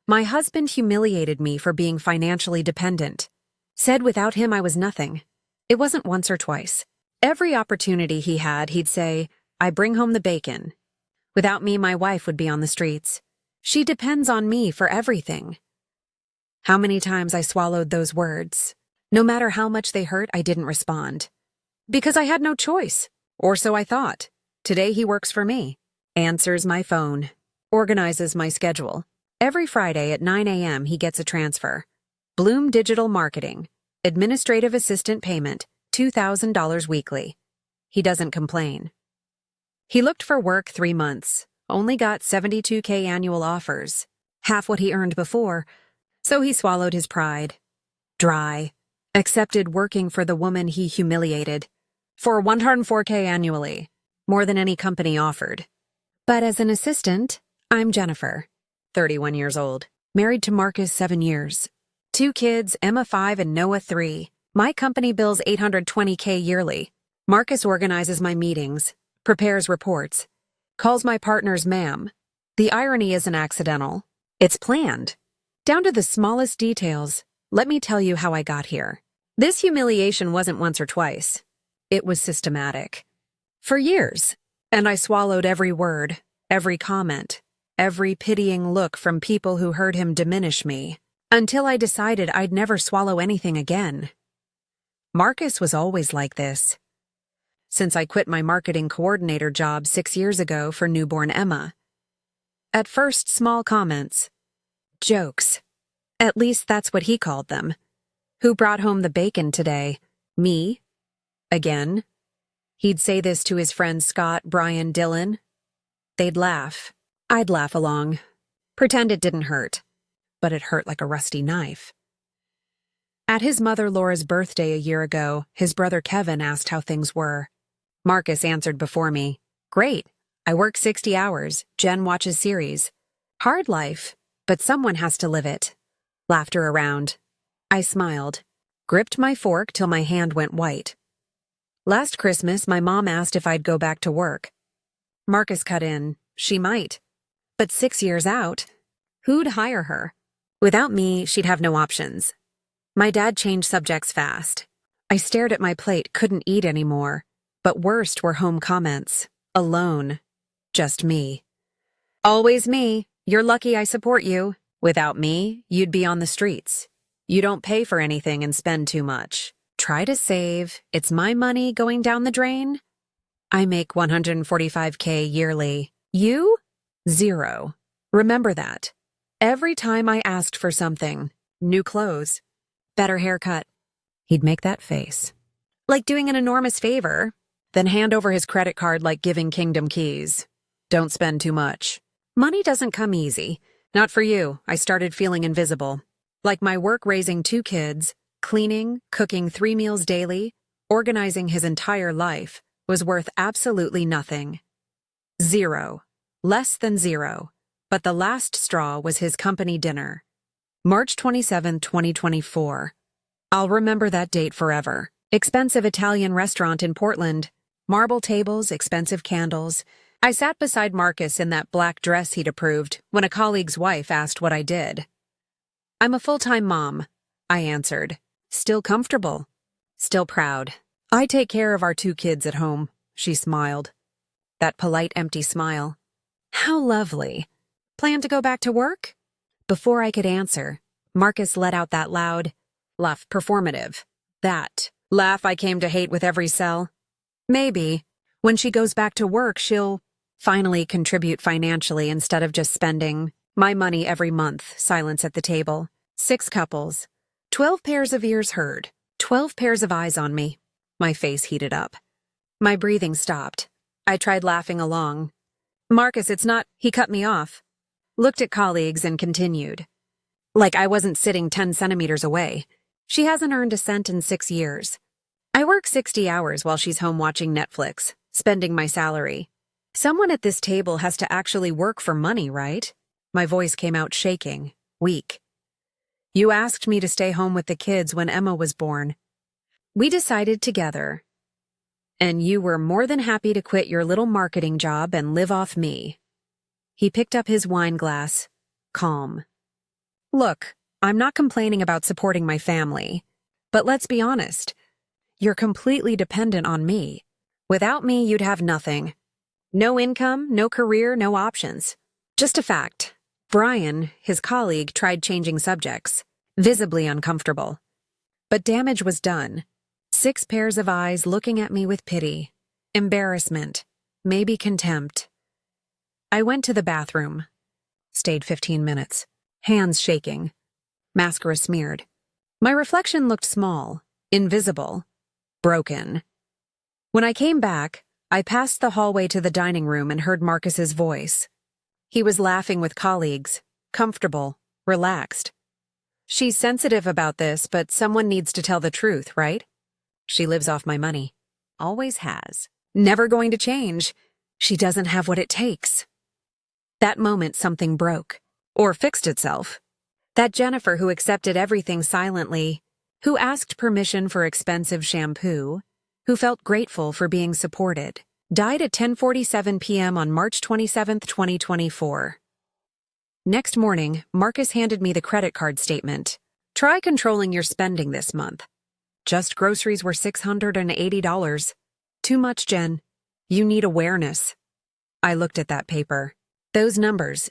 My husband humiliated me for being financially dependent. Said without him I was nothing. It wasn't once or twice. Every opportunity he had, he'd say, "I bring home the bacon." Without me, my wife would be on the streets. She depends on me for everything. How many times I swallowed those words. No matter how much they hurt, I didn't respond. Because I had no choice. Or so I thought. Today he works for me. Answers my phone. Organizes my schedule. Every Friday at 9 a.m. he gets a transfer. Bloom Digital Marketing. Administrative assistant payment, $2,000 weekly. He doesn't complain. He looked for work 3 months. Only got $72K annual offers. Half what he earned before. So he swallowed his pride. Dry. Accepted working for the woman he humiliated. For $104K annually. More than any company offered. But as an assistant, I'm Jennifer, 31 years old. Married to Marcus 7 years. 2 kids, Emma 5 and Noah 3. My company bills $820K yearly. Marcus organizes my meetings, prepares reports, calls my partners ma'am. The irony isn't accidental. It's planned. Down to the smallest details, let me tell you how I got here. This humiliation wasn't once or twice. It was systematic. For years. And I swallowed every word, every comment, every pitying look from people who heard him diminish me, until I decided I'd never swallow anything again. Marcus was always like this. Since I quit my marketing coordinator job 6 years ago for newborn Emma. At first, small comments. Jokes. At least that's what he called them. Who brought home the bacon today? Me? Again? He'd say this to his friends Scott, Brian, Dylan. They'd laugh. I'd laugh along. Pretend it didn't hurt. But it hurt like a rusty knife. At his mother Laura's birthday a year ago, his brother Kevin asked how things were. Marcus answered before me. Great. I work 60 hours. Jen watches series. Hard life, but someone has to live it. Laughter around. I smiled. Gripped my fork till my hand went white. Last Christmas, my mom asked if I'd go back to work. Marcus cut in. She might. But 6 years out, who'd hire her? Without me, she'd have no options. My dad changed subjects fast. I stared at my plate, couldn't eat anymore. But worst were home comments. Alone. Just me. Always me. You're lucky I support you. Without me, you'd be on the streets. You don't pay for anything and spend too much. Try to save. It's my money going down the drain. I make $145K yearly. You? 0. Remember that. Every time I asked for something, new clothes, better haircut, he'd make that face. Like doing an enormous favor, then hand over his credit card like giving kingdom keys. Don't spend too much. Money doesn't come easy. Not for you. I started feeling invisible. Like my work raising 2 kids, cleaning, cooking 3 meals daily, organizing his entire life, was worth absolutely nothing. 0. Less than 0. But the last straw was his company dinner. March 27, 2024. I'll remember that date forever. Expensive Italian restaurant in Portland. Marble tables, expensive candles. I sat beside Marcus in that black dress he'd approved when a colleague's wife asked what I did. I'm a full-time mom, I answered. Still comfortable. Still proud. I take care of our 2 kids at home, she smiled. That polite, empty smile. How lovely. Plan to go back to work? Before I could answer, Marcus let out that loud laugh, performative. That laugh I came to hate with every cell. Maybe, when she goes back to work, she'll finally contribute financially instead of just spending my money every month. Silence at the table. 6 couples. 12 pairs of ears heard. 12 pairs of eyes on me. My face heated up. My breathing stopped. I tried laughing along. Marcus, it's not, he cut me off. Looked at colleagues and continued. Like I wasn't sitting 10 centimeters away. She hasn't earned a cent in 6 years. I work 60 hours while she's home watching Netflix, spending my salary. Someone at this table has to actually work for money, right? My voice came out shaking, weak. You asked me to stay home with the kids when Emma was born. We decided together. And you were more than happy to quit your little marketing job and live off me. He picked up his wine glass, calm. Look, I'm not complaining about supporting my family, but let's be honest. You're completely dependent on me. Without me, you'd have nothing. No income, no career, no options. Just a fact. Brian, his colleague, tried changing subjects, visibly uncomfortable. But damage was done. 6 pairs of eyes looking at me with pity, embarrassment, maybe contempt. I went to the bathroom. Stayed 15 minutes. Hands shaking. Mascara smeared. My reflection looked small, invisible, broken. When I came back, I passed the hallway to the dining room and heard Marcus's voice. He was laughing with colleagues, comfortable, relaxed. She's sensitive about this, but someone needs to tell the truth, right? She lives off my money. Always has. Never going to change. She doesn't have what it takes. That moment something broke, or fixed itself. That Jennifer who accepted everything silently, who asked permission for expensive shampoo, who felt grateful for being supported, died at 10:47 p.m. on March 27, 2024. Next morning, Marcus handed me the credit card statement. Try controlling your spending this month. Just groceries were $680. Too much, Jen. You need awareness. I looked at that paper. Those numbers.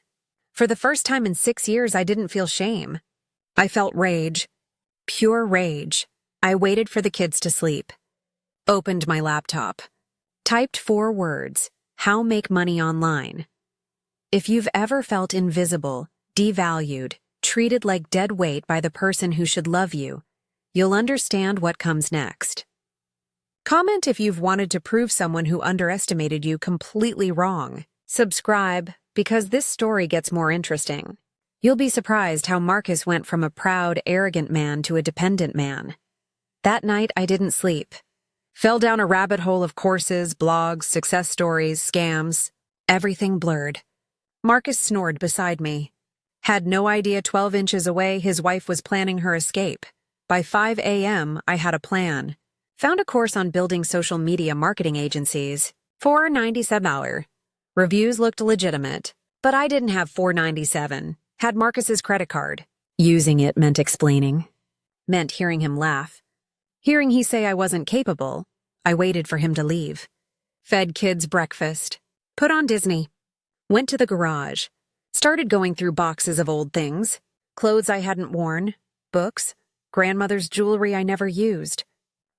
For the first time in 6 years, I didn't feel shame. I felt rage. Pure rage. I waited for the kids to sleep. Opened my laptop. Typed 4 words. How make money online. If you've ever felt invisible, devalued, treated like dead weight by the person who should love you, you'll understand what comes next. Comment if you've wanted to prove someone who underestimated you completely wrong. Subscribe, because this story gets more interesting. You'll be surprised how Marcus went from a proud, arrogant man to a dependent man. That night, I didn't sleep. Fell down a rabbit hole of courses, blogs, success stories, scams. Everything blurred. Marcus snored beside me. Had no idea 12 inches away his wife was planning her escape. By 5 a.m., I had a plan. Found a course on building social media marketing agencies. $497. Reviews looked legitimate, but I didn't have $497. Had Marcus's credit card. Using it meant explaining. Meant hearing him laugh. Hearing he say I wasn't capable. I waited for him to leave. Fed kids breakfast. Put on Disney. Went to the garage. Started going through boxes of old things. Clothes I hadn't worn. Books. Grandmother's jewelry I never used.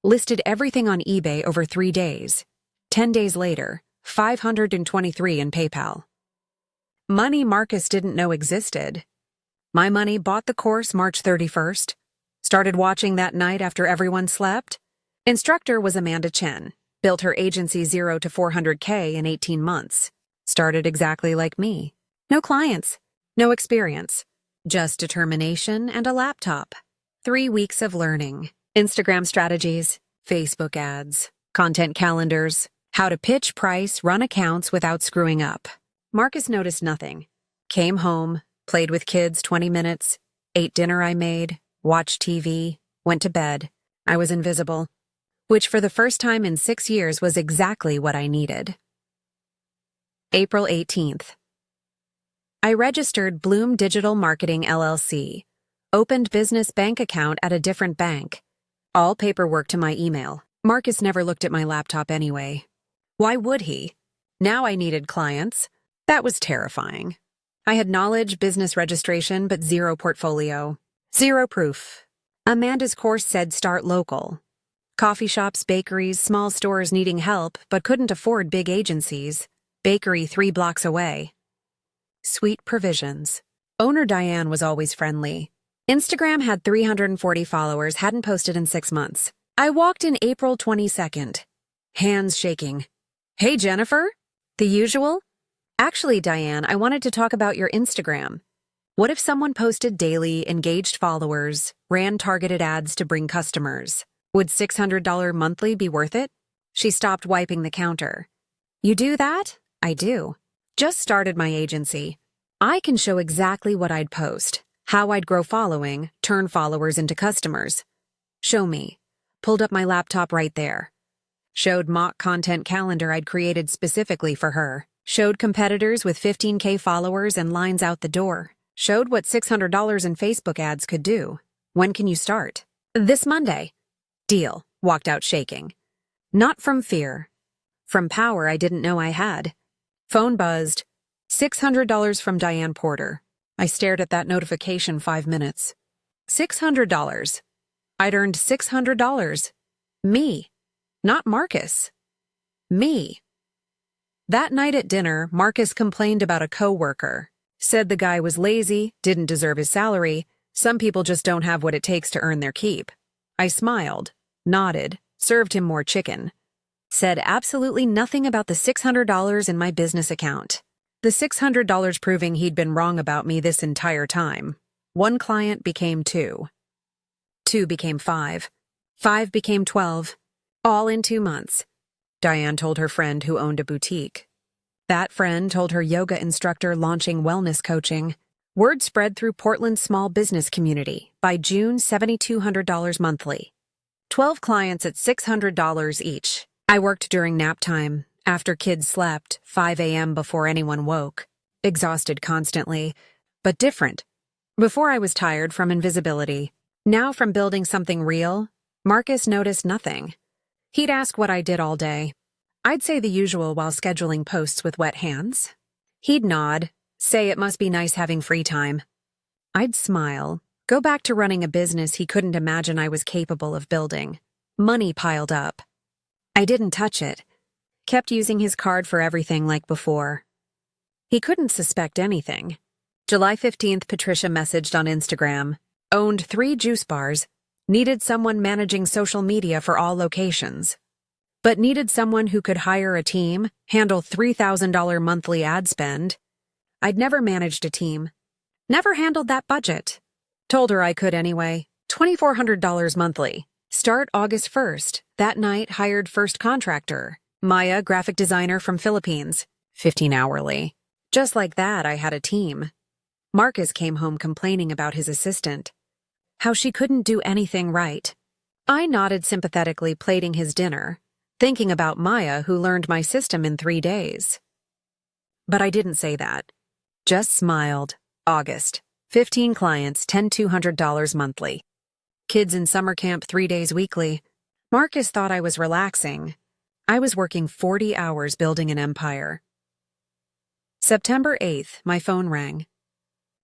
Listed everything on eBay over 3 days. 10 days later, $523 in PayPal. Money Marcus didn't know existed. My money bought the course March 31st. Started watching that night after everyone slept. Instructor was Amanda Chen. Built her agency 0 to 400K in 18 months. Started exactly like me. No clients. No experience. Just determination and a laptop. 3 weeks of learning. Instagram strategies, Facebook ads, content calendars, how to pitch, price, run accounts without screwing up. Marcus noticed nothing. Came home, played with kids 20 minutes, ate dinner I made, watched TV, went to bed. I was invisible, which for the first time in 6 years was exactly what I needed. April 18th. I registered Bloom Digital Marketing LLC. Opened business bank account at a different bank. All paperwork to my email. Marcus never looked at my laptop anyway. Why would he? Now I needed clients. That was terrifying. I had knowledge, business registration, but zero portfolio. Zero proof. Amanda's course said start local. Coffee shops, bakeries, small stores needing help, but couldn't afford big agencies. Bakery 3 blocks away. Sweet provisions. Owner Diane was always friendly. Instagram had 340 followers, hadn't posted in 6 months. I walked in April 22nd. Hands shaking. Hey, Jennifer? The usual? Actually, Diane, I wanted to talk about your Instagram. What if someone posted daily, engaged followers, ran targeted ads to bring customers? Would $600 monthly be worth it? She stopped wiping the counter. You do that? I do. Just started my agency. I can show exactly what I'd post. How I'd grow following, turn followers into customers. Show me. Pulled up my laptop right there. Showed mock content calendar I'd created specifically for her. Showed competitors with 15K followers and lines out the door. Showed what $600 in Facebook ads could do. When can you start? This Monday. Deal. Walked out shaking. Not from fear. From power I didn't know I had. Phone buzzed. $600 from Diane Porter. I stared at that notification 5 minutes. $600. I'd earned $600. Me. Not Marcus. Me. That night at dinner, Marcus complained about a coworker. Said the guy was lazy, didn't deserve his salary. Some people just don't have what it takes to earn their keep. I smiled, nodded, served him more chicken. Said absolutely nothing about the $600 in my business account. The $600 proving he'd been wrong about me this entire time. 1 client became 2. 2 became 5. 5 became 12. All in 2 months. Diane told her friend who owned a boutique. That friend told her yoga instructor launching wellness coaching. Word spread through Portland's small business community. By June, $7,200 monthly. 12 clients at $600 each. I worked during nap time, after kids slept, 5 a.m. before anyone woke. Exhausted constantly, but different. Before I was tired from invisibility. Now from building something real, Marcus noticed nothing. He'd ask what I did all day. I'd say the usual while scheduling posts with wet hands. He'd nod, say it must be nice having free time. I'd smile, go back to running a business he couldn't imagine I was capable of building. Money piled up. I didn't touch it. Kept using his card for everything like before. He couldn't suspect anything. July 15th, Patricia messaged on Instagram. Owned 3 juice bars. Needed someone managing social media for all locations. But needed someone who could hire a team, handle $3,000 monthly ad spend. I'd never managed a team. Never handled that budget. Told her I could anyway. $2,400 monthly. Start August 1st. That night, hired first contractor. Maya, graphic designer from Philippines. 15 hourly. Just like that, I had a team. Marcus came home complaining about his assistant. How she couldn't do anything right. I nodded sympathetically, plating his dinner, thinking about Maya, who learned my system in 3 days. But I didn't say that. Just smiled. August. 15 clients, $10,200 monthly. Kids in summer camp 3 days weekly. Marcus thought I was relaxing. I was working 40 hours building an empire. September 8th, my phone rang.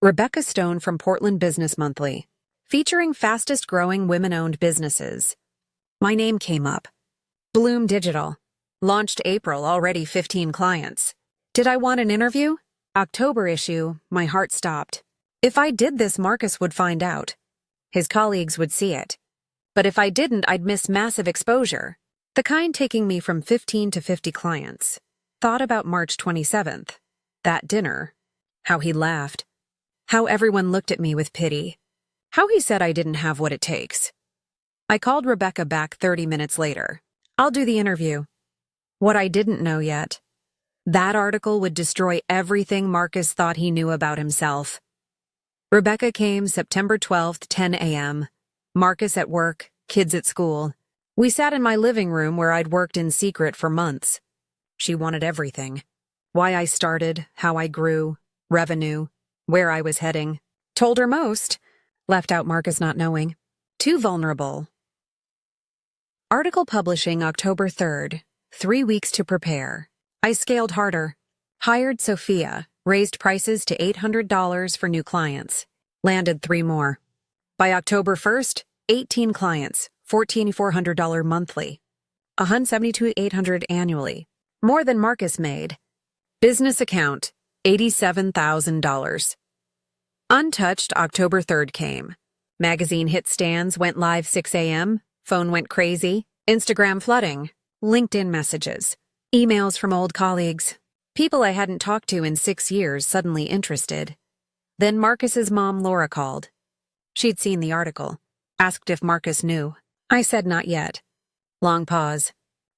Rebecca Stone from Portland Business Monthly, featuring fastest-growing women-owned businesses. My name came up. Bloom Digital. Launched April, already 15 clients. Did I want an interview? October issue, my heart stopped. If I did this, Marcus would find out. His colleagues would see it. But if I didn't, I'd miss massive exposure. The kind taking me from 15 to 50 clients. Thought about March 27th. That dinner. How he laughed. How everyone looked at me with pity. How he said I didn't have what it takes. I called Rebecca back 30 minutes later. I'll do the interview. What I didn't know yet. That article would destroy everything Marcus thought he knew about himself. Rebecca came September 12th, 10 a.m. Marcus at work, kids at school. We sat in my living room where I'd worked in secret for months. She wanted everything. Why I started, how I grew, revenue, where I was heading. Told her most. Left out Marcus not knowing. Too vulnerable. Article publishing October 3rd. 3 weeks to prepare. I scaled harder. Hired Sophia. Raised prices to $800 for new clients. Landed 3 more. By October 1st, 18 clients. $14,400 monthly. $172,800 annually. More than Marcus made. Business account. $87,000. Untouched October 3rd came. Magazine hit stands, went live 6 a.m. Phone went crazy. Instagram flooding. LinkedIn messages. Emails from old colleagues. People I hadn't talked to in 6 years suddenly interested. Then Marcus's mom, Laura, called. She'd seen the article. Asked if Marcus knew. I said not yet. Long pause.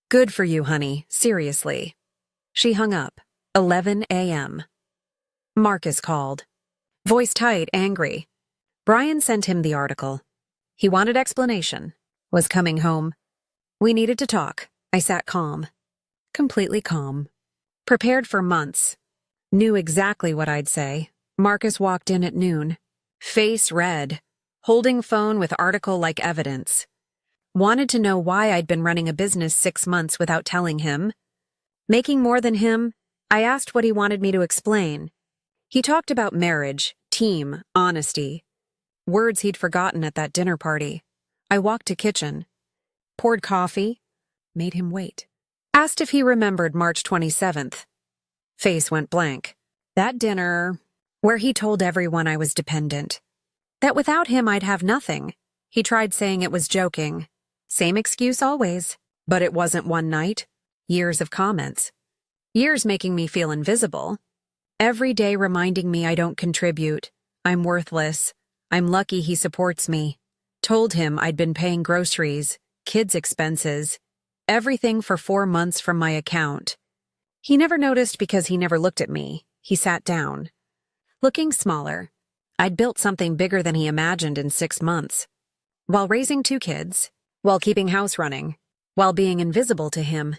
Good for you, honey. Seriously. She hung up. 11 a.m. Marcus called. Voice tight, angry. Brian sent him the article. He wanted explanation. Was coming home. We needed to talk. I sat calm. Completely calm. Prepared for months. Knew exactly what I'd say. Marcus walked in at noon, face red, holding phone with article like evidence. Wanted to know why I'd been running a business 6 months without telling him. Making more than him, I asked what he wanted me to explain. He talked about marriage, team, honesty. Words he'd forgotten at that dinner party. I walked to kitchen, poured coffee, made him wait. Asked if he remembered March 27th. Face went blank. That dinner, where he told everyone I was dependent. That without him I'd have nothing. He tried saying it was joking. Same excuse always. But it wasn't one night. Years of comments. Years making me feel invisible. Every day reminding me I don't contribute. I'm worthless. I'm lucky he supports me. Told him I'd been paying groceries, kids' expenses, everything for 4 months from my account. He never noticed because he never looked at me. He sat down. Looking smaller. I'd built something bigger than he imagined in 6 months. While raising 2 kids, while keeping house running, while being invisible to him.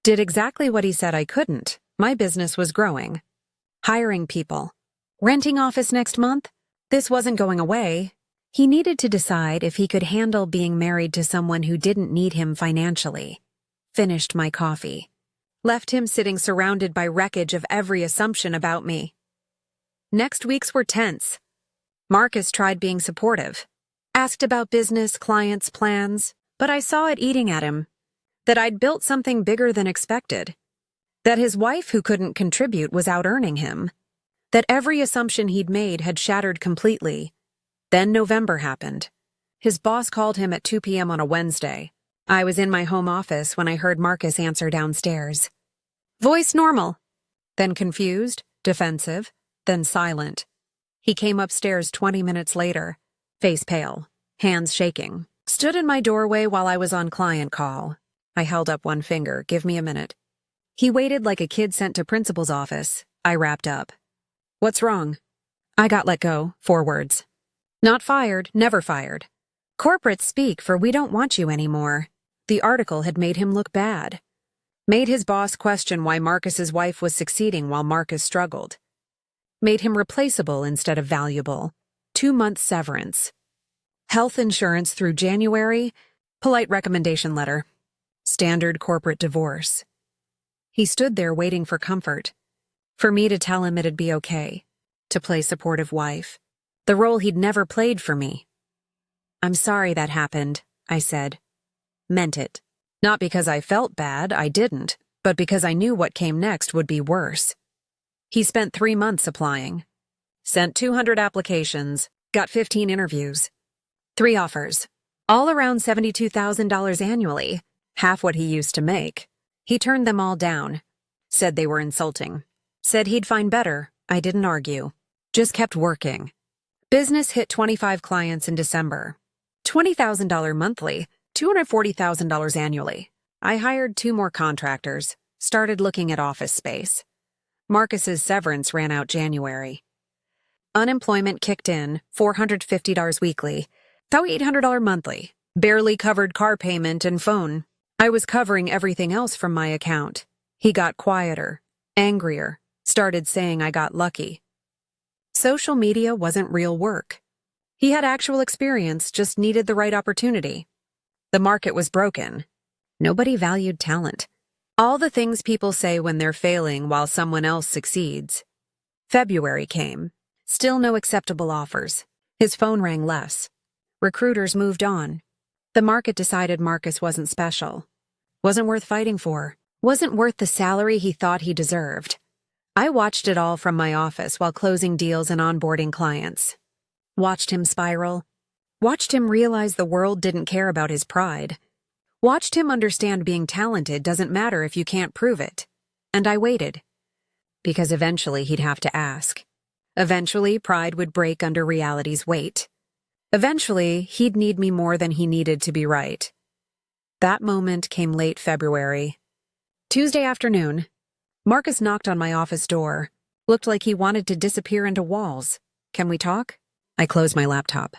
Did exactly what he said I couldn't. My business was growing. Hiring people. Renting office next month? This wasn't going away. He needed to decide if he could handle being married to someone who didn't need him financially. Finished my coffee. Left him sitting surrounded by wreckage of every assumption about me. Next weeks were tense. Marcus tried being supportive. Asked about business, clients, plans, but I saw it eating at him. That I'd built something bigger than expected. That his wife who couldn't contribute was out-earning him. That every assumption he'd made had shattered completely. Then November happened. His boss called him at 2 p.m. on a Wednesday. I was in my home office when I heard Marcus answer downstairs. Voice normal. Then confused, defensive, then silent. He came upstairs 20 minutes later, face pale, hands shaking. Stood in my doorway while I was on client call. I held up one finger, give me a minute. He waited like a kid sent to principal's office. I wrapped up. What's wrong? I got let go, 4 words. Not fired, never fired. Corporates speak for we don't want you anymore. The article had made him look bad. Made his boss question why Marcus's wife was succeeding while Marcus struggled. Made him replaceable instead of valuable. 2-month severance. Health insurance through January. Polite recommendation letter. Standard corporate divorce. He stood there waiting for comfort. For me to tell him it'd be okay. To play supportive wife. The role he'd never played for me. I'm sorry that happened, I said. Meant it. Not because I felt bad, I didn't, but because I knew what came next would be worse. He spent 3 months applying. Sent 200 applications, got 15 interviews. 3 offers. All around $72,000 annually, half what he used to make. He turned them all down. Said they were insulting. Said he'd find better. I didn't argue. Just kept working. Business hit 25 clients in December. $20,000 monthly, $240,000 annually. I hired 2 more contractors. Started looking at office space. Marcus's severance ran out January. Unemployment kicked in, $450 weekly, though $800 monthly. Barely covered car payment and phone. I was covering everything else from my account. He got quieter, angrier, started saying I got lucky. Social media wasn't real work. He had actual experience, just needed the right opportunity. The market was broken. Nobody valued talent. All the things people say when they're failing while someone else succeeds. February came. Still no acceptable offers. His phone rang less. Recruiters moved on. The market decided Marcus wasn't special. Wasn't worth fighting for. Wasn't worth the salary he thought he deserved. I watched it all from my office while closing deals and onboarding clients. Watched him spiral. Watched him realize the world didn't care about his pride. Watched him understand being talented doesn't matter if you can't prove it. And I waited. Because eventually he'd have to ask. Eventually pride would break under reality's weight. Eventually he'd need me more than he needed to be right. That moment came late February. Tuesday afternoon. Marcus knocked on my office door. Looked like he wanted to disappear into walls. Can we talk? I closed my laptop.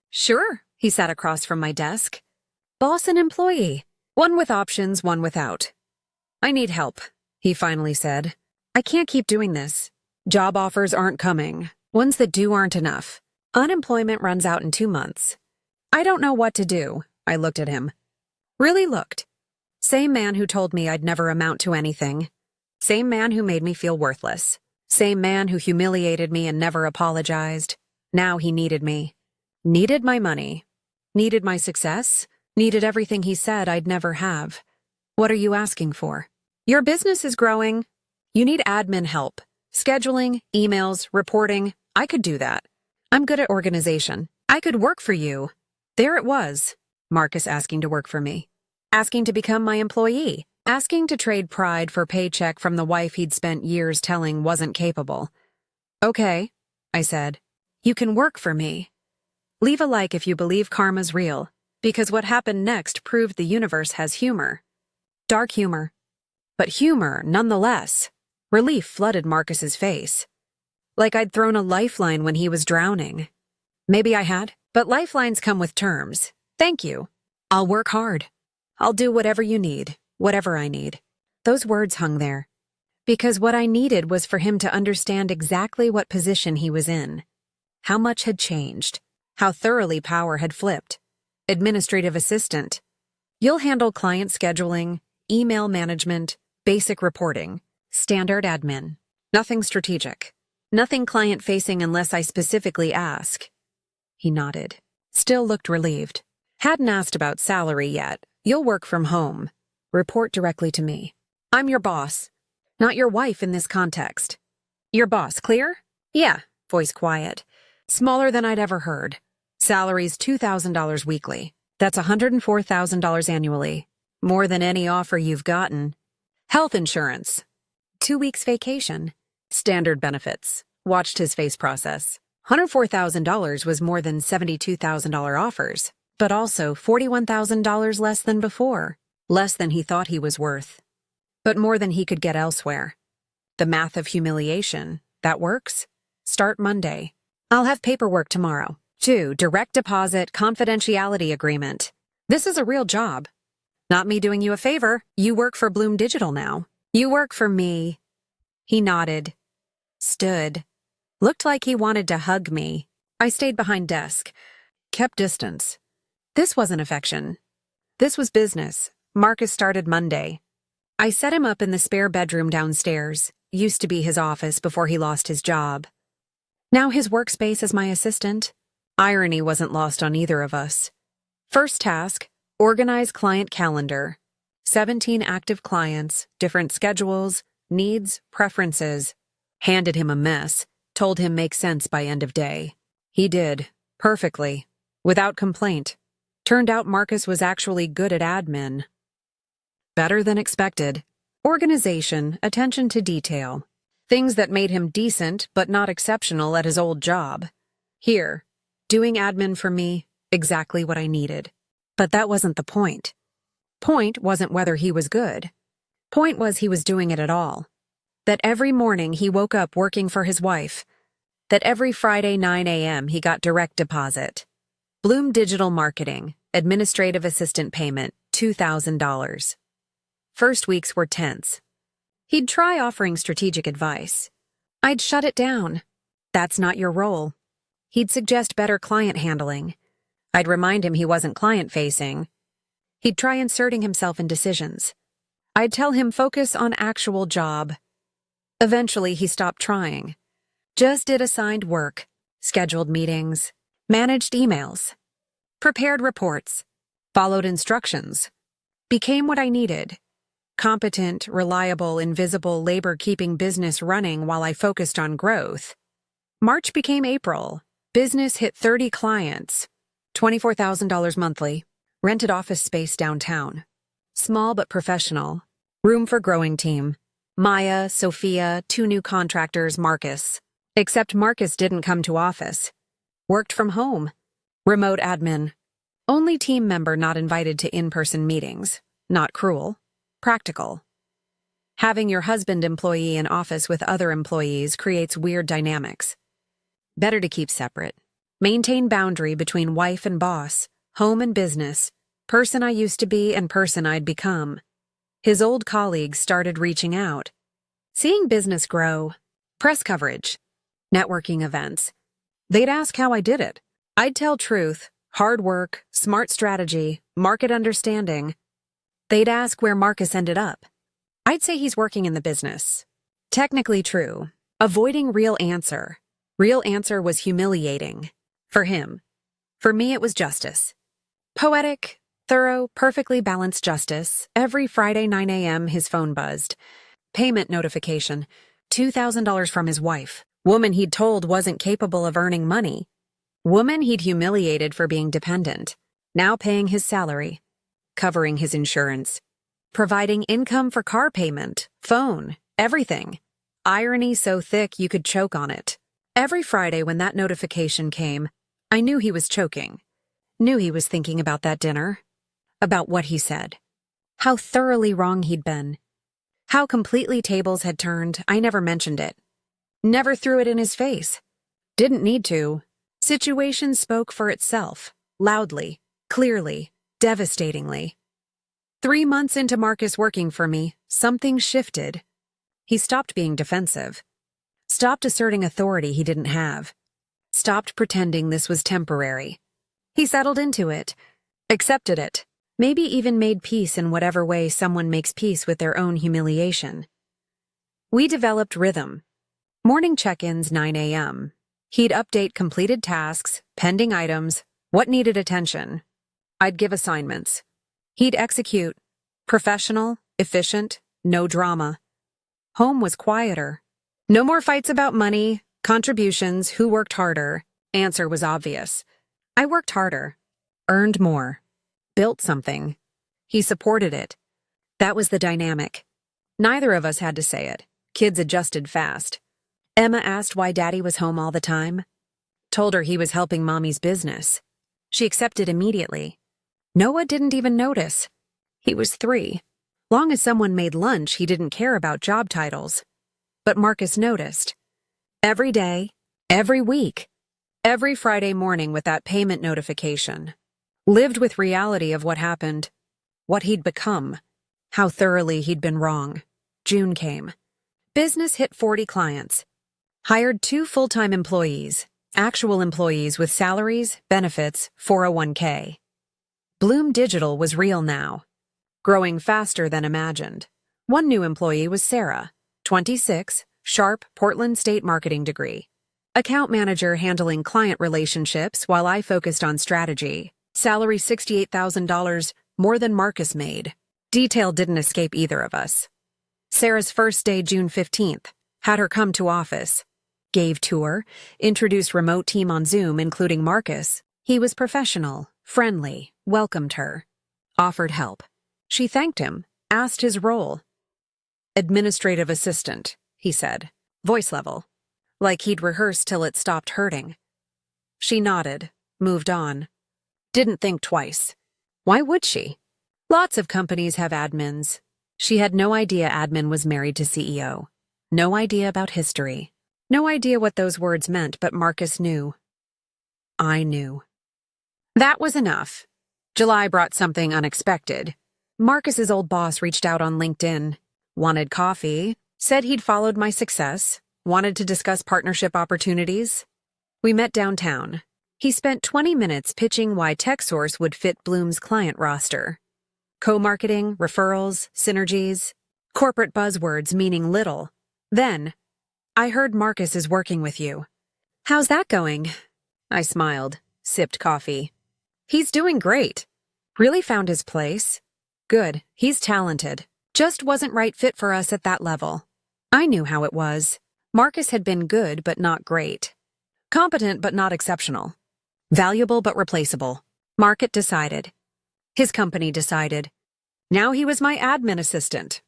Sure, he sat across from my desk. Boss and employee. One with options, one without. I need help, he finally said. I can't keep doing this. Job offers aren't coming. Ones that do aren't enough. Unemployment runs out in 2 months. I don't know what to do. I looked at him. Really looked. Same man who told me I'd never amount to anything. Same man who made me feel worthless. Same man who humiliated me and never apologized. Now he needed me. Needed my money. Needed my success. Needed everything he said I'd never have. What are you asking for? Your business is growing. You need admin help. Scheduling, emails, reporting. I could do that. I'm good at organization. I could work for you. There it was. Marcus asking to work for me. Asking to become my employee. Asking to trade pride for paycheck from the wife he'd spent years telling wasn't capable. Okay, I said. You can work for me. Leave a like if you believe karma's real, because what happened next proved the universe has humor. Dark humor. But humor, nonetheless. Relief flooded Marcus's face. Like I'd thrown a lifeline when he was drowning. Maybe I had, but lifelines come with terms. Thank you. I'll work hard. I'll do whatever you need, whatever I need. Those words hung there. Because what I needed was for him to understand exactly what position he was in. How much had changed. How thoroughly power had flipped. Administrative assistant. You'll handle client scheduling, email management, basic reporting, standard admin. Nothing strategic. Nothing client-facing unless I specifically ask. He nodded. Still looked relieved. Hadn't asked about salary yet. You'll work from home. Report directly to me. I'm your boss. Not your wife in this context. Your boss, clear? Yeah, voice quiet. Smaller than I'd ever heard. Salary's $2,000 weekly. That's $104,000 annually. More than any offer you've gotten. Health insurance. 2 weeks vacation. Standard benefits. Watched his face process. $104,000 was more than $72,000 offers, but also $41,000 less than before. Less than he thought he was worth. But more than he could get elsewhere. The math of humiliation. That works? Start Monday. I'll have paperwork tomorrow. 2. Direct deposit confidentiality agreement. This is a real job. Not me doing you a favor. You work for Bloom Digital now. You work for me. He nodded. Stood. Looked like he wanted to hug me. I stayed behind desk. Kept distance. This wasn't affection. This was business. Marcus started Monday. I set him up in the spare bedroom downstairs. Used to be his office before he lost his job. Now his workspace as my assistant. Irony wasn't lost on either of us. First task, organize client calendar. 17 active clients, different schedules, needs, preferences. Handed him a mess, told him make sense by end of day. He did, perfectly, without complaint. Turned out Marcus was actually good at admin. Better than expected. Organization, attention to detail. Things that made him decent but not exceptional at his old job. Here, doing admin for me, exactly what I needed. But that wasn't the point. Point wasn't whether he was good. Point was he was doing it at all. That every morning he woke up working for his wife. That every Friday 9 a.m. he got direct deposit. Bloom Digital Marketing, administrative assistant payment, $2,000. First weeks were tense. He'd try offering strategic advice. I'd shut it down. That's not your role. He'd suggest better client handling. I'd remind him he wasn't client-facing. He'd try inserting himself in decisions. I'd tell him focus on actual job. Eventually, he stopped trying. Just did assigned work, scheduled meetings, managed emails, prepared reports, followed instructions, became what I needed. Competent, reliable, invisible labor keeping business running while I focused on growth. March became April. Business hit 30 clients. $24,000 monthly. Rented office space downtown. Small but professional. Room for growing team. Maya, Sophia, 2 new contractors, Marcus. Except Marcus didn't come to office. Worked from home. Remote admin. Only team member not invited to in-person meetings. Not cruel. Practical. Having your husband employee in office with other employees creates weird dynamics. Better to keep separate. Maintain boundary between wife and boss, home and business, person I used to be and person I'd become. His old colleagues started reaching out. Seeing business grow. Press coverage. networking events. They'd ask how I did it. I'd tell truth, hard work, smart strategy, market understanding. They'd ask where Marcus ended up. I'd say he's working in the business. Technically true. Avoiding real answer. Real answer was humiliating. For him. For me, it was justice. Poetic, thorough, perfectly balanced justice. Every Friday 9 a.m. his phone buzzed. Payment notification. $2,000 from his wife. Woman he'd told wasn't capable of earning money. Woman he'd humiliated for being dependent. Now paying his salary. Covering his insurance. Providing income for car payment, phone, everything. Irony so thick you could choke on it. Every Friday when that notification came, I knew he was choking. Knew he was thinking about that dinner. About what he said. How thoroughly wrong he'd been. How completely tables had turned. I never mentioned it. Never threw it in his face. Didn't need to. Situation spoke for itself. Loudly. Clearly. Devastatingly. 3 months into Marcus working for me, something shifted. He stopped being defensive. Stopped asserting authority he didn't have. Stopped pretending this was temporary. He settled into it. Accepted it. Maybe even made peace in whatever way someone makes peace with their own humiliation. We developed rhythm. Morning check-ins 9 a.m. He'd update completed tasks, pending items, what needed attention. I'd give assignments. He'd execute. Professional, efficient, no drama. Home was quieter. No more fights about money, contributions, who worked harder. Answer was obvious. I worked harder. Earned more. Built something. He supported it. That was the dynamic. Neither of us had to say it. Kids adjusted fast. Emma asked why Daddy was home all the time. Told her he was helping Mommy's business. She accepted immediately. Noah didn't even notice. He was 3. Long as someone made lunch, he didn't care about job titles. But Marcus noticed. Every day, every week, every Friday morning with that payment notification. Lived with reality of what happened, what he'd become, how thoroughly he'd been wrong. June came. Business hit 40 clients. Hired 2 full-time employees, actual employees with salaries, benefits, 401k. Bloom Digital was real now, growing faster than imagined. One new employee was Sarah, 26, sharp Portland State marketing degree. Account manager handling client relationships while I focused on strategy. Salary $68,000, more than Marcus made. Detail didn't escape either of us. Sarah's first day, June 15th, had her come to office. Gave tour, introduced remote team on Zoom, including Marcus. He was professional, friendly, welcomed her. Offered help. She thanked him, asked his role. Administrative assistant, he said, voice level. Like he'd rehearsed till it stopped hurting. She nodded, moved on. Didn't think twice. Why would she? Lots of companies have admins. She had no idea admin was married to CEO. No idea about history. No idea what those words meant, but Marcus knew. I knew. That was enough. July brought something unexpected. Marcus's old boss reached out on LinkedIn. Wanted coffee. Said he'd followed my success. Wanted to discuss partnership opportunities. We met downtown. He spent 20 minutes pitching why TechSource would fit Bloom's client roster. Co-marketing, referrals, synergies, corporate buzzwords meaning little. Then, I heard Marcus is working with you. How's that going? I smiled, sipped coffee. He's doing great. Really found his place. Good, he's talented. Just wasn't right fit for us at that level. I knew how it was. Marcus had been good but not great. Competent but not exceptional. Valuable but replaceable. Market decided. His company decided. Now he was my admin assistant.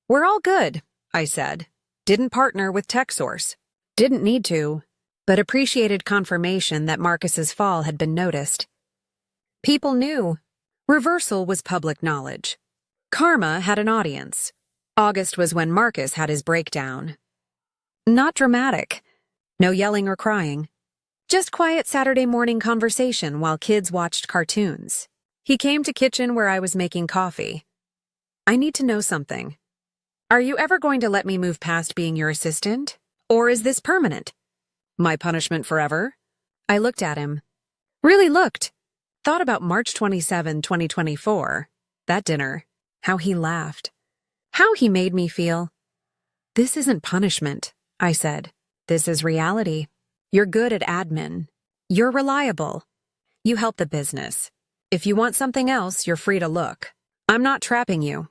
We're all good, I said. Didn't partner with TechSource. Didn't need to, but appreciated confirmation that Marcus's fall had been noticed. People knew. Reversal was public knowledge. Karma had an audience. August was when Marcus had his breakdown. Not dramatic. No yelling or crying. Just quiet Saturday morning conversation while kids watched cartoons. He came to kitchen where I was making coffee. I need to know something. Are you ever going to let me move past being your assistant? Or is this permanent? My punishment forever? I looked at him. Really looked. Thought about March 27, 2024. That dinner. How he laughed. How he made me feel. This isn't punishment, I said. This is reality. You're good at admin. You're reliable. You help the business. If you want something else, you're free to look. I'm not trapping you.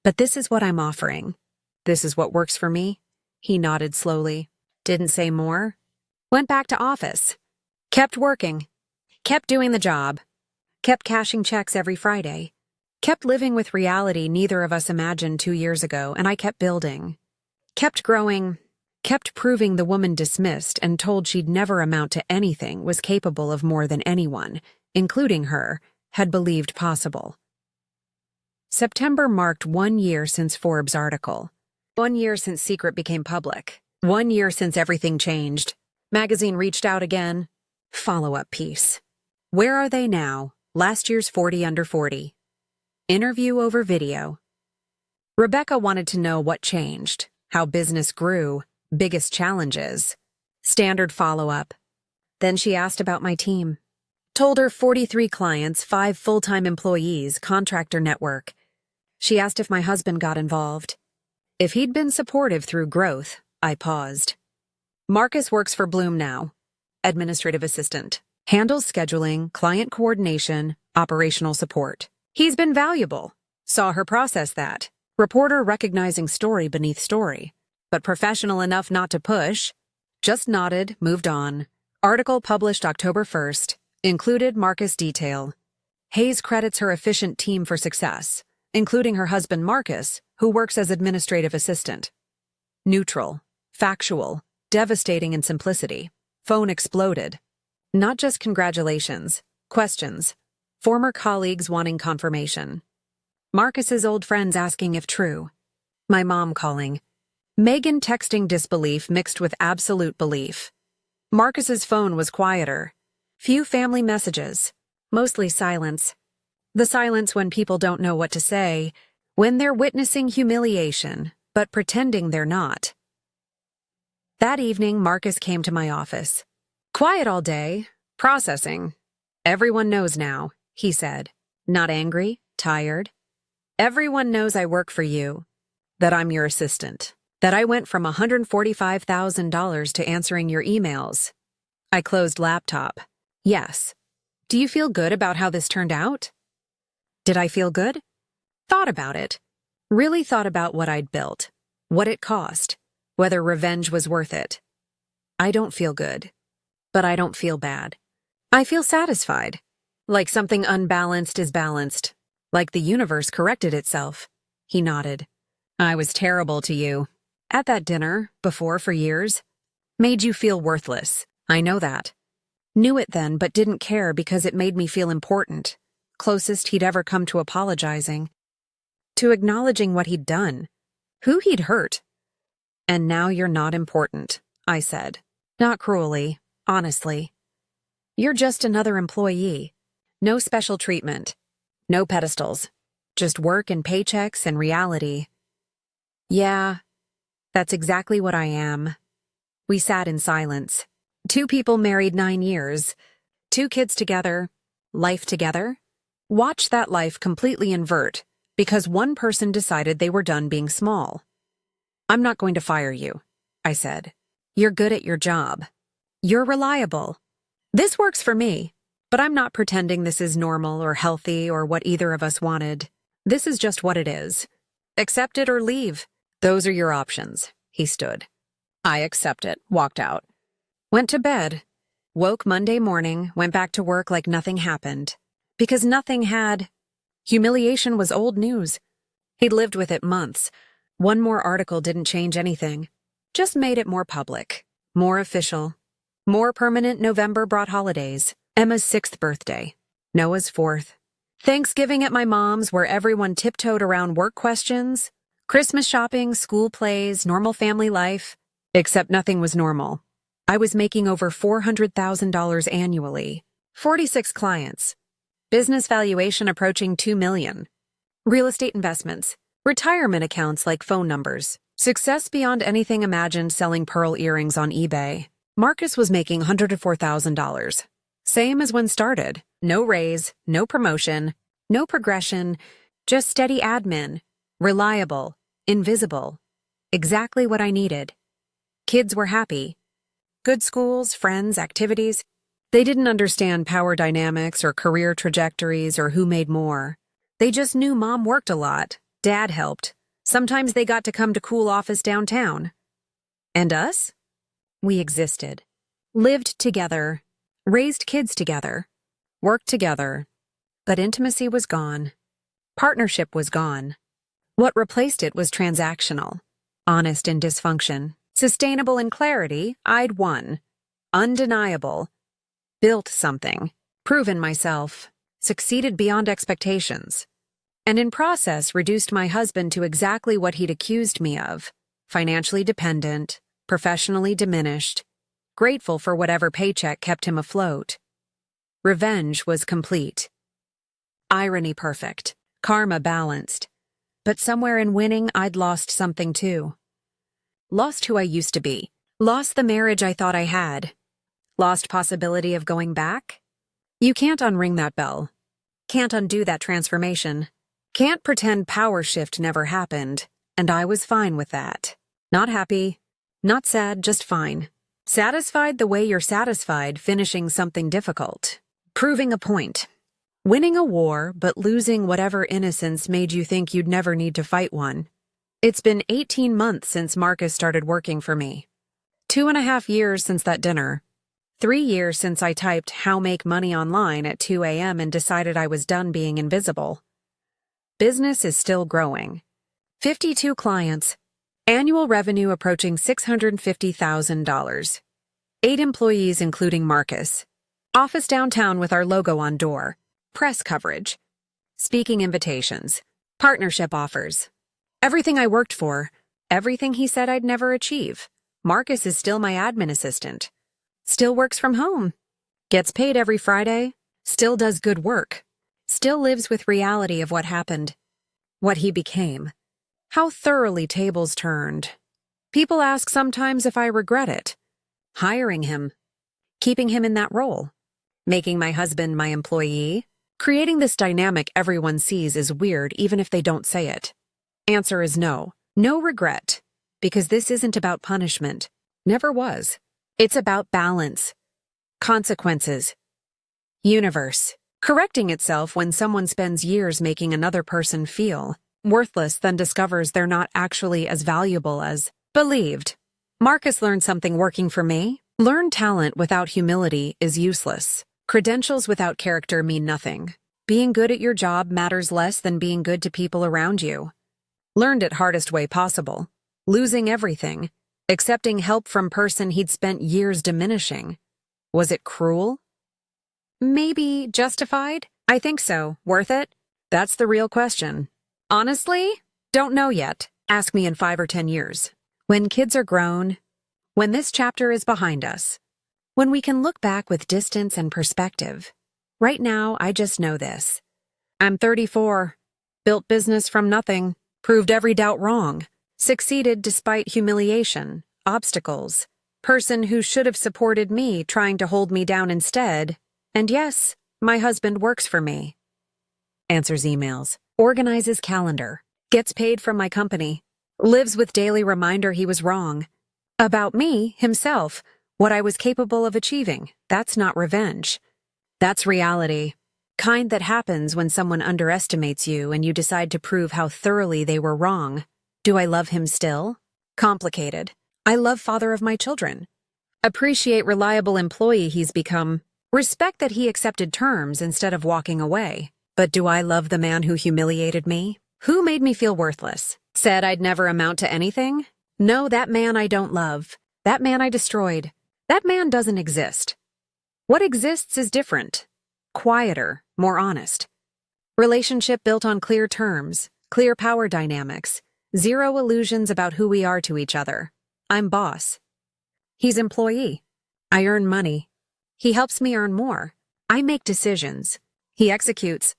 But this is what I'm offering. This is what works for me. He nodded slowly. Didn't say more. Went back to office. Kept working. Kept doing the job. Kept cashing checks every Friday. Kept living with reality neither of us imagined 2 years ago, and I kept building. Kept growing. Kept proving the woman dismissed and told she'd never amount to anything was capable of more than anyone, including her, had believed possible. September marked 1 year since Forbes' article. 1 year since Secret became public. 1 year since everything changed. Magazine reached out again. Follow-up piece. Where are they now? Last year's 40 under 40. Interview over video. Rebecca wanted to know what changed, how business grew, biggest challenges. Standard follow-up. Then she asked about my team. Told her 43 clients, 5 full-time employees, contractor network. She asked if my husband got involved. If he'd been supportive through growth, I paused. Marcus works for Bloom now. Administrative assistant. Handles scheduling, client coordination, operational support. He's been valuable. Saw her process that. Reporter recognizing story beneath story. But professional enough not to push. Just nodded, moved on. Article published October 1st. Included Marcus detail. Hayes credits her efficient team for success, including her husband Marcus, who works as administrative assistant. Neutral. Factual. Devastating in simplicity. Phone exploded. Not just congratulations. Questions. Former colleagues wanting confirmation. Marcus's old friends asking if true. My mom calling. Megan texting disbelief mixed with absolute belief. Marcus's phone was quieter. Few family messages. Mostly silence. The silence when people don't know what to say, when they're witnessing humiliation, but pretending they're not. That evening, Marcus came to my office. Quiet all day. Processing. Everyone knows now, he said. Not angry, tired. Everyone knows I work for you. That I'm your assistant. That I went from $145,000 to answering your emails. I closed laptop. Yes. Do you feel good about how this turned out? Did I feel good? Thought about it. Really thought about what I'd built. What it cost. Whether revenge was worth it. I don't feel good. But I don't feel bad. I feel satisfied. Like something unbalanced is balanced. Like the universe corrected itself. He nodded. I was terrible to you. At that dinner, before for years. Made you feel worthless. I know that. Knew it then, but didn't care because it made me feel important. Closest he'd ever come to apologizing. To acknowledging what he'd done. Who he'd hurt. And now you're not important, I said. Not cruelly, honestly. You're just another employee. No special treatment. No pedestals. Just work and paychecks and reality. Yeah, that's exactly what I am. We sat in silence. 2 people married 9 years. 2 kids together. Life together. Watch that life completely invert because one person decided they were done being small. I'm not going to fire you, I said. You're good at your job. You're reliable. This works for me, but I'm not pretending this is normal or healthy or what either of us wanted. This is just what it is. Accept it or leave. Those are your options. He stood. I accept it, walked out. Went to bed. Woke Monday morning, went back to work like nothing happened. Because nothing had. Humiliation was old news. He'd lived with it months. One more article didn't change anything. Just made it more public. More official. More permanent. November brought holidays. Emma's 6th birthday. Noah's 4th. Thanksgiving at my mom's where everyone tiptoed around work questions. Christmas shopping, school plays, normal family life. Except nothing was normal. I was making over $400,000 annually. 46 clients. Business valuation approaching $2 million. Real estate investments. Retirement accounts like phone numbers. Success beyond anything imagined selling pearl earrings on eBay. Marcus was making $104,000. Same as when started. No raise, no promotion, no progression, just steady admin. Reliable, invisible. Exactly what I needed. Kids were happy. Good schools, friends, activities. They didn't understand power dynamics or career trajectories or who made more. They just knew Mom worked a lot. Dad helped. Sometimes they got to come to cool office downtown. And us? We existed. Lived together. Raised kids together. Worked together. But intimacy was gone. Partnership was gone. What replaced it was transactional. Honest in dysfunction. Sustainable in clarity, I'd won. Undeniable. Built something. Proven myself. Succeeded beyond expectations. And in process reduced my husband to exactly what he'd accused me of. Financially dependent, professionally diminished, grateful for whatever paycheck kept him afloat. Revenge was complete. Irony perfect. Karma balanced. But somewhere in winning, I'd lost something too. Lost who I used to be. Lost the marriage I thought I had. Lost possibility of going back? You can't unring that bell. Can't undo that transformation. Can't pretend power shift never happened, and I was fine with that. Not happy, not sad, just fine. Satisfied the way you're satisfied finishing something difficult. Proving a point. Winning a war, but losing whatever innocence made you think you'd never need to fight one. It's been 18 months since Marcus started working for me. 2.5 years since that dinner. 3 years since I typed "how make money" online at 2 a.m. and decided I was done being invisible. Business is still growing. 52 clients. Annual revenue approaching $650,000. 8 employees including Marcus. Office downtown with our logo on door. Press coverage. Speaking invitations. Partnership offers. Everything I worked for. Everything he said I'd never achieve. Marcus is still my admin assistant. Still works from home. Gets paid every Friday. Still does good work. Still lives with reality of what happened. What he became. How thoroughly tables turned. People ask sometimes if I regret it. Hiring him. Keeping him in that role. Making my husband my employee. Creating this dynamic everyone sees is weird even if they don't say it. Answer is no. No regret. Because this isn't about punishment. Never was. It's about balance. Consequences. Universe. Correcting itself when someone spends years making another person feel worthless, then discovers they're not actually as valuable as believed. Marcus learned something working for me. Learned talent without humility is useless. Credentials without character mean nothing. Being good at your job matters less than being good to people around you. Learned it hardest way possible. Losing everything. Accepting help from person he'd spent years diminishing. Was it cruel? Maybe justified? I think so. Worth it? That's the real question. Honestly? Don't know yet. Ask me in 5 or 10 years. When kids are grown. When this chapter is behind us. When we can look back with distance and perspective. Right now, I just know this. I'm 34. Built business from nothing. Proved every doubt wrong. Succeeded despite humiliation, obstacles. Person who should have supported me trying to hold me down instead. And yes, my husband works for me. Answers emails. Organizes calendar. Gets paid from my company. Lives with daily reminder he was wrong. About me, himself, what I was capable of achieving. That's not revenge. That's reality. Kind that happens when someone underestimates you and you decide to prove how thoroughly they were wrong. Do I love him still? Complicated. I love father of my children. Appreciate reliable employee he's become. Respect that he accepted terms instead of walking away. But do I love the man who humiliated me? Who made me feel worthless? Said I'd never amount to anything? No, that man I don't love. That man I destroyed. That man doesn't exist. What exists is different. Quieter, more honest. Relationship built on clear terms, clear power dynamics, zero illusions about who we are to each other. I'm boss. He's employee. I earn money. He helps me earn more. I make decisions. He executes.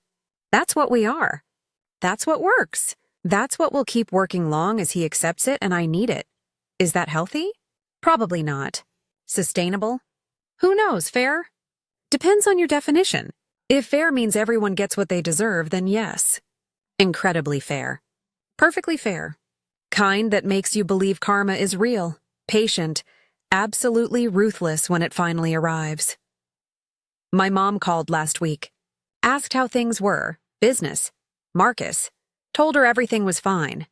That's what we are. That's what works. That's what will keep working long as he accepts it and I need it. Is that healthy? Probably not. Sustainable? Who knows, fair? Depends on your definition. If fair means everyone gets what they deserve, then yes. Incredibly fair. Perfectly fair. Kind that makes you believe karma is real, patient, absolutely ruthless when it finally arrives. My mom called last week. Asked how things were, business, Marcus. Told her everything was fine.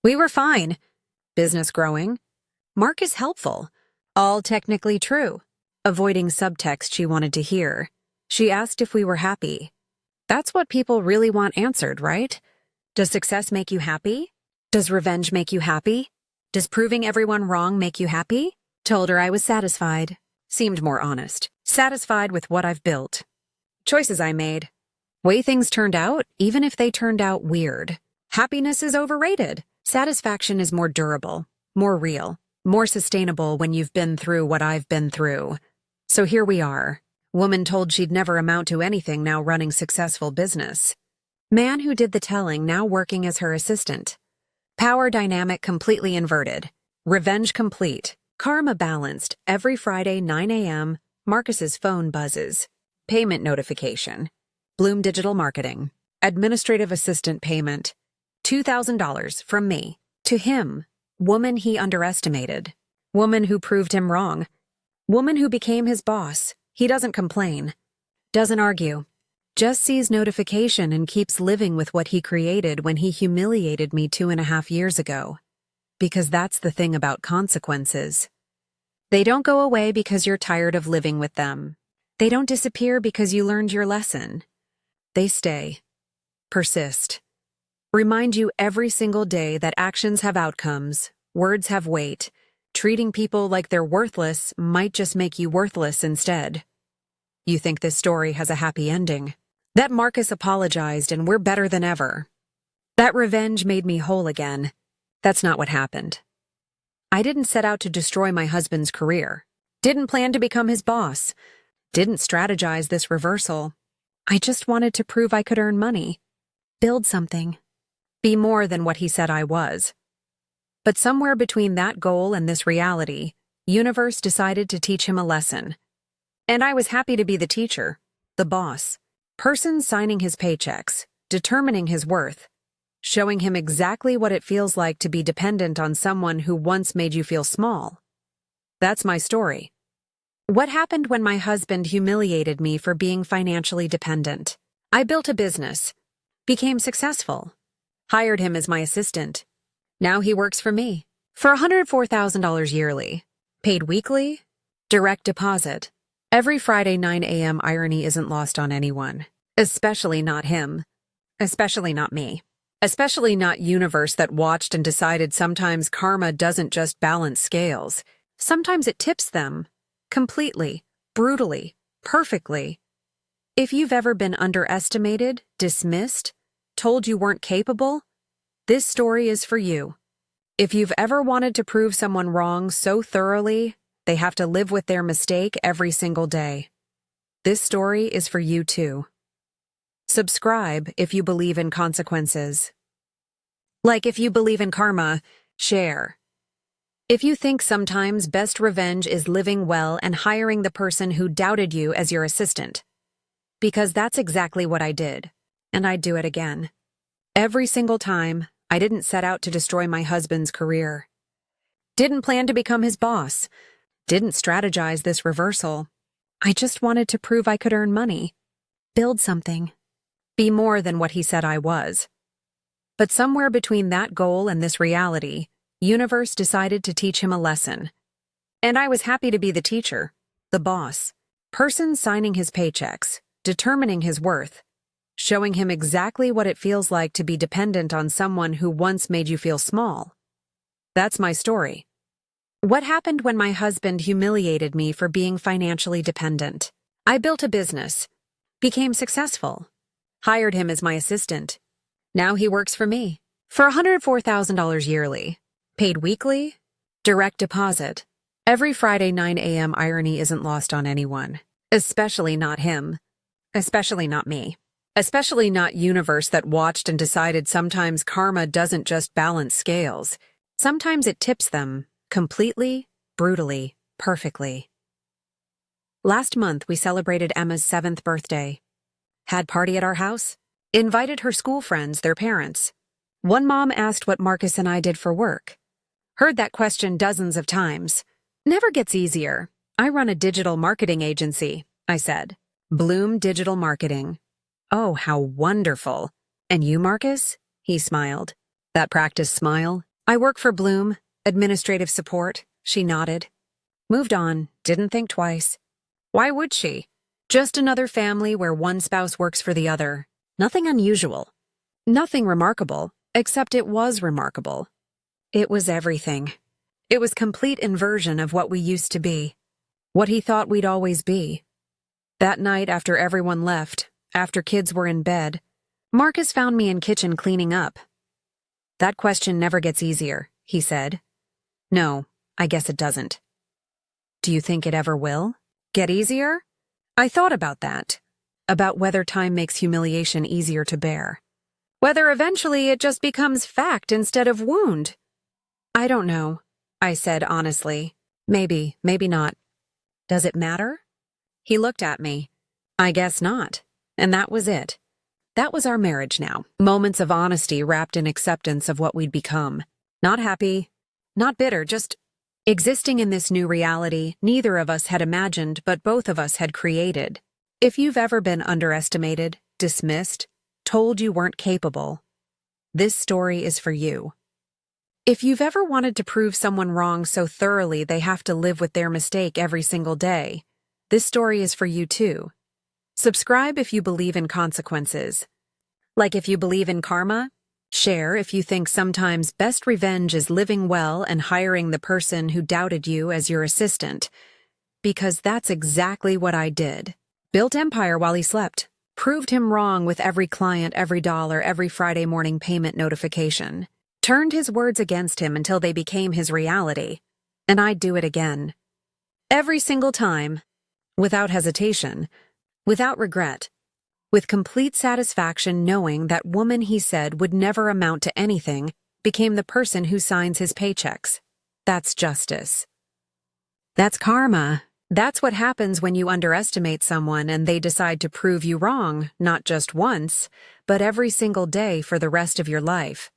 We were fine. Business growing. Marcus helpful. All technically true. Avoiding subtext she wanted to hear. She asked if we were happy. That's what people really want answered, right? Does success make you happy? Does revenge make you happy? Does proving everyone wrong make you happy? Told her I was satisfied. Seemed more honest. Satisfied with what I've built. Choices I made. Way things turned out, even if they turned out weird. Happiness is overrated. Satisfaction is more durable, more real, more sustainable when you've been through what I've been through. So here we are. Woman told she'd never amount to anything, now running successful business. Man who did the telling, now working as her assistant. Power dynamic completely inverted. Revenge complete. Karma balanced. Every Friday, 9 a.m., Marcus's phone buzzes. Payment notification. Bloom Digital Marketing. Administrative assistant payment. $2,000 from me. To him. Woman he underestimated. Woman who proved him wrong. Woman who became his boss. He doesn't complain. Doesn't argue. Just sees notification and keeps living with what he created when he humiliated me 2.5 years ago. Because that's the thing about consequences. They don't go away because you're tired of living with them. They don't disappear because you learned your lesson. They stay. Persist. Remind you every single day that actions have outcomes, words have weight. Treating people like they're worthless might just make you worthless instead. You think this story has a happy ending. That Marcus apologized and we're better than ever. That revenge made me whole again. That's not what happened. I didn't set out to destroy my husband's career. Didn't plan to become his boss. Didn't strategize this reversal. I just wanted to prove I could earn money. Build something. Be more than what he said I was. But somewhere between that goal and this reality, universe decided to teach him a lesson. And I was happy to be the teacher, the boss, person signing his paychecks, determining his worth, showing him exactly what it feels like to be dependent on someone who once made you feel small. That's my story. What happened when my husband humiliated me for being financially dependent? I built a business, became successful, hired him as my assistant. Now he works for me for $104,000 yearly, paid weekly, direct deposit. Every Friday 9 a.m. irony isn't lost on anyone, especially not him, especially not me, especially not universe that watched and decided sometimes karma doesn't just balance scales. Sometimes it tips them, completely, brutally, perfectly. If you've ever been underestimated, dismissed, told you weren't capable, this story is for you. If you've ever wanted to prove someone wrong so thoroughly, they have to live with their mistake every single day. This story is for you too. Subscribe if you believe in consequences. Like if you believe in karma, share. If you think sometimes best revenge is living well and hiring the person who doubted you as your assistant. Because that's exactly what I did, and I'd do it again. Every single time, I didn't set out to destroy my husband's career. Didn't plan to become his boss. Didn't strategize this reversal. I just wanted to prove I could earn money. Build something. Be more than what he said I was. But somewhere between that goal and this reality, universe decided to teach him a lesson. And I was happy to be the teacher, the boss, person signing his paychecks, determining his worth, showing him exactly what it feels like to be dependent on someone who once made you feel small. That's my story. What happened when my husband humiliated me for being financially dependent? I built a business, became successful, hired him as my assistant. Now he works for me for $104,000 yearly, paid weekly, direct deposit. Every Friday 9 a.m. irony isn't lost on anyone, especially not him, especially not me, especially not universe that watched and decided sometimes karma doesn't just balance scales. Sometimes it tips them, completely, brutally, perfectly. Last month, we celebrated Emma's 7th birthday. Had party at our house. Invited her school friends, their parents. One mom asked what Marcus and I did for work. Heard that question dozens of times. Never gets easier. I run a digital marketing agency, I said. Bloom Digital Marketing. Oh, how wonderful. And you, Marcus? He smiled. That practiced smile. I work for Bloom, administrative support. She nodded. Moved on, didn't think twice. Why would she? Just another family where one spouse works for the other. Nothing unusual. Nothing remarkable, except it was remarkable. It was everything. It was complete inversion of what we used to be. What he thought we'd always be. That night after everyone left, after kids were in bed, Marcus found me in kitchen cleaning up. That question never gets easier, he said. No, I guess it doesn't. Do you think it ever will? Get easier? I thought about that. About whether time makes humiliation easier to bear. Whether eventually it just becomes fact instead of wound. I don't know, I said honestly. Maybe, maybe not. Does it matter? He looked at me. I guess not. And that was it. That was our marriage now. Moments of honesty wrapped in acceptance of what we'd become. Not happy, not bitter, just existing in this new reality neither of us had imagined but both of us had created. If you've ever been underestimated, dismissed, told you weren't capable, this story is for you. If you've ever wanted to prove someone wrong so thoroughly they have to live with their mistake every single day, this story is for you too. Subscribe if you believe in consequences. Like if you believe in karma, share if you think sometimes best revenge is living well and hiring the person who doubted you as your assistant. Because that's exactly what I did. Built empire while he slept. Proved him wrong with every client, every dollar, every Friday morning payment notification. Turned his words against him until they became his reality. And I'd do it again. Every single time. Without hesitation. Without regret. With complete satisfaction knowing that woman he said would never amount to anything became the person who signs his paychecks. That's justice. That's karma. That's what happens when you underestimate someone and they decide to prove you wrong, not just once, but every single day for the rest of your life.